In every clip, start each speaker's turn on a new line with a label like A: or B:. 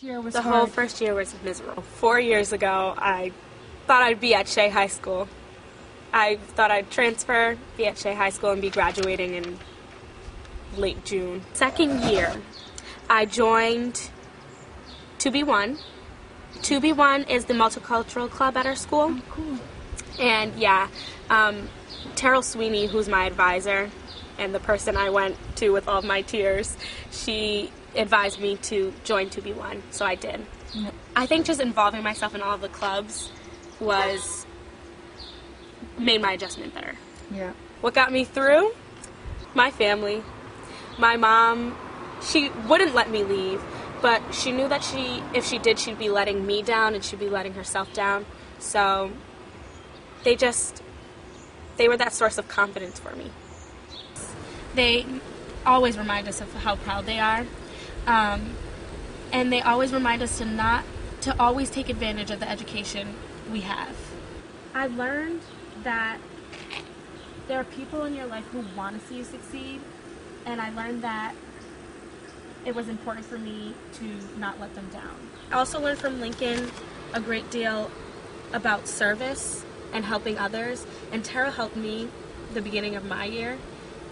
A: year was
B: The
A: hard.
B: whole first year was miserable. 4 years ago, I thought I'd be at Shea High School. I thought I'd transfer, be at Shea High School, and be graduating in late June. Second year, I joined 2B1. 2B1 is the multicultural club at our school.
A: Oh, cool.
B: And yeah, Terrell Sweeney, who's my advisor, and the person I went to with all of my tears, she advised me to join 2B1, so I did.
A: Yep.
B: I think just involving myself in all of the clubs made my adjustment better.
A: Yeah.
B: What got me through? My family. My mom, she wouldn't let me leave, but she knew that if she did, she'd be letting me down and she'd be letting herself down. So they were that source of confidence for me. They always remind us of how proud they are. And they always remind us to always take advantage of the education we have. I learned that there are people in your life who want to see you succeed, and I learned that it was important for me to not let them down. I also learned from Lincoln a great deal about service and helping others, and Tara helped me the beginning of my year,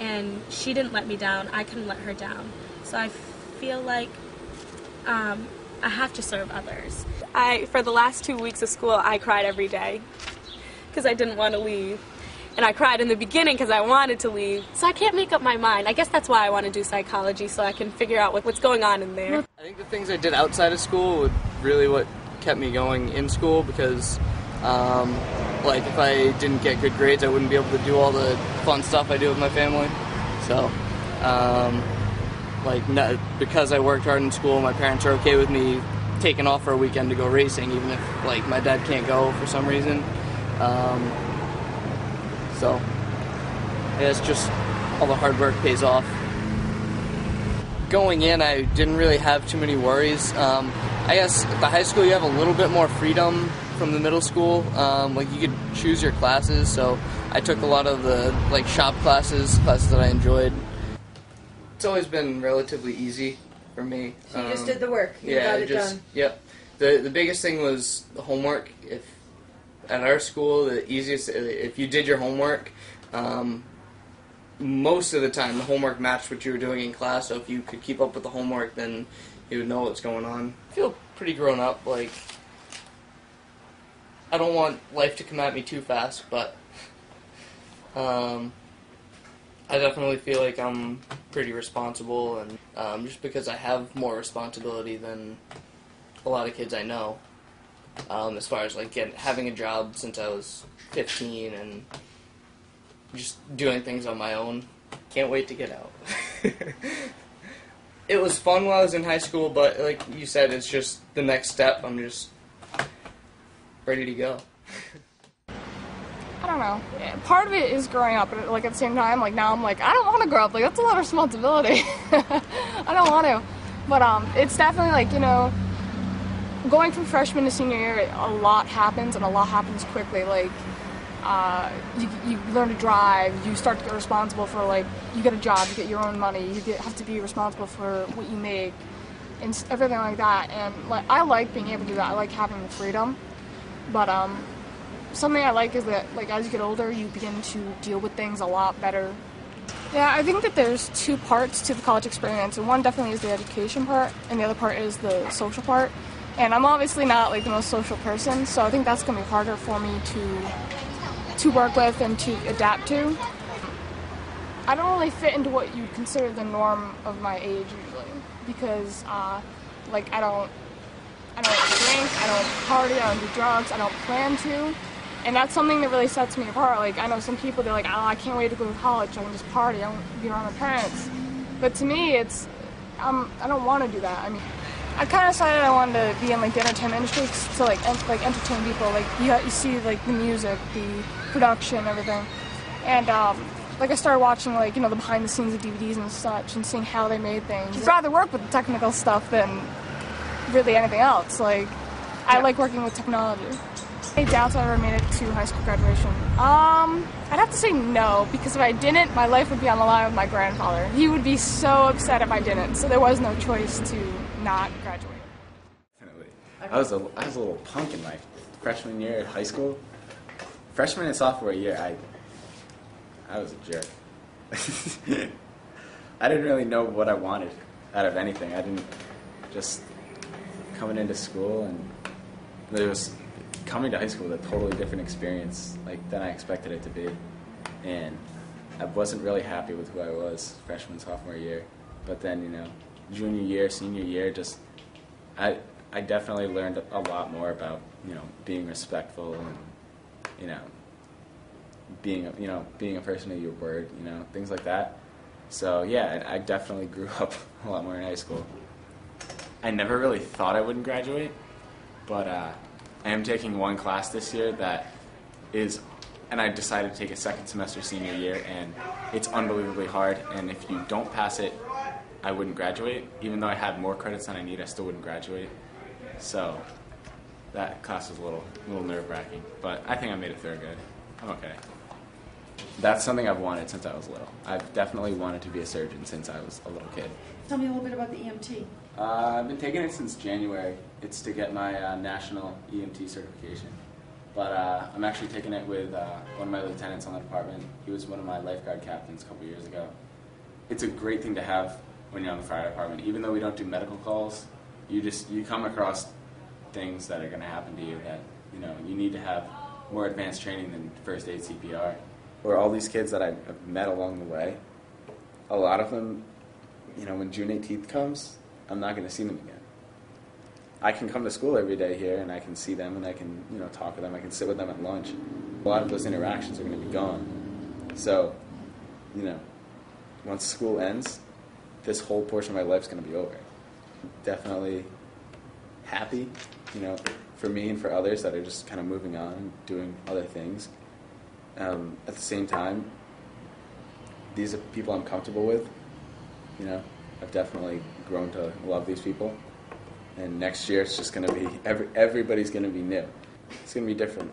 B: and she didn't let me down. I couldn't let her down. So I feel like I have to serve others. For the last 2 weeks of school, I cried every day because I didn't want to leave. And I cried in the beginning because I wanted to leave. So I can't make up my mind. I guess that's why I want to do psychology, so I can figure out what's going on in there.
C: I think the things I did outside of school were really what kept me going in school, because like if I didn't get good grades, I wouldn't be able to do all the fun stuff I do with my family. So because I worked hard in school, my parents are okay with me taking off for a weekend to go racing, even if like my dad can't go for some reason. So yeah, it's just all the hard work pays off. Going in, I didn't really have too many worries. I guess at the high school you have a little bit more freedom from the middle school. Like you could choose your classes, so I took a lot of the like shop classes that I enjoyed. It's always been relatively easy for me.
D: So you just did the work. You got it done.
C: Yep. The biggest thing was the homework. At our school, the easiest, if you did your homework, most of the time the homework matched what you were doing in class, so if you could keep up with the homework, then you would know what's going on. I feel pretty grown up. Like, I don't want life to come at me too fast, but I definitely feel like I'm pretty responsible, and just because I have more responsibility than a lot of kids I know. As far as like having a job since I was 15 and just doing things on my own. Can't wait to get out. It was fun while I was in high school, but like you said, it's just the next step. I'm just ready to go.
E: I don't know. Part of it is growing up, but like at the same time, like now I'm like, I don't want to grow up. Like that's a lot of responsibility. I don't want to. But it's definitely like, you know, going from freshman to senior year, a lot happens, and a lot happens quickly. Like, you learn to drive, you start to get responsible for, like, you get a job, you get your own money, you have to be responsible for what you make, and everything like that. And, like, I like being able to do that. I like having the freedom. But, something I like is that, like, as you get older, you begin to deal with things a lot better. Yeah, I think that there's two parts to the college experience, and one definitely is the education part, and the other part is the social part. And I'm obviously not like the most social person, so I think that's going to be harder for me to work with and to adapt to. I don't really fit into what you'd consider the norm of my age usually, because like I don't drink, I don't party, I don't do drugs, I don't plan to, and that's something that really sets me apart. Like I know some people, they're like, oh, I can't wait to go to college, I can just party, I won't be around my parents. But to me, I don't want to do that. I mean, I kind of decided I wanted to be in like the entertainment industry to like entertain people. Like you see like the music, the production, everything, and like I started watching like, you know, the behind the scenes of DVDs and such, and seeing how they made things. I'd rather work with the technical stuff than really anything else. Like I like working with technology. Any doubts I ever made it to high school graduation? I'd have to say no, because if I didn't, my life would be on the line with my grandfather. He would be so upset if I didn't, so there was no choice to not graduate.
A: I was a little punk in my freshman year at high school. Freshman and sophomore year, I was a jerk. I didn't really know what I wanted out of anything. I didn't just coming into school, and it was coming to high school with a totally different experience than I expected it to be, and I wasn't really happy with who I was freshman, sophomore year. But then, junior year, senior year, I definitely learned a lot more about, being respectful and, being a person of your word, things like that. So yeah, I definitely grew up a lot more in high school. I never really thought I wouldn't graduate, but I am taking one class this year and I decided to take a second semester senior year, and it's unbelievably hard, and if you don't pass it, I wouldn't graduate. Even though I had more credits than I need, I still wouldn't graduate. So that class was a little nerve-wracking, but I think I made it through good. I'm okay. That's something I've wanted since I was little. I've definitely wanted to be a surgeon since I was a little kid.
D: Tell me a little bit about the EMT.
A: I've been taking it since January. It's to get my national EMT certification. But I'm actually taking it with one of my lieutenants on the department. He was one of my lifeguard captains a couple years ago. It's a great thing to have when you're on the fire department. Even though we don't do medical calls, you come across things that are going to happen to you that you need to have more advanced training than first aid CPR. Or all these kids that I've met along the way, a lot of them, when June 18th comes, I'm not going to see them again. I can come to school every day here, and I can see them, and I can, talk with them. I can sit with them at lunch. A lot of those interactions are going to be gone. So, once school ends, this whole portion of my life is going to be over. Definitely happy, for me and for others that are just kind of moving on and doing other things. At the same time, these are people I'm comfortable with. I've definitely grown to love these people. And next year it's just going to be, everybody's going to be new. It's going to be different.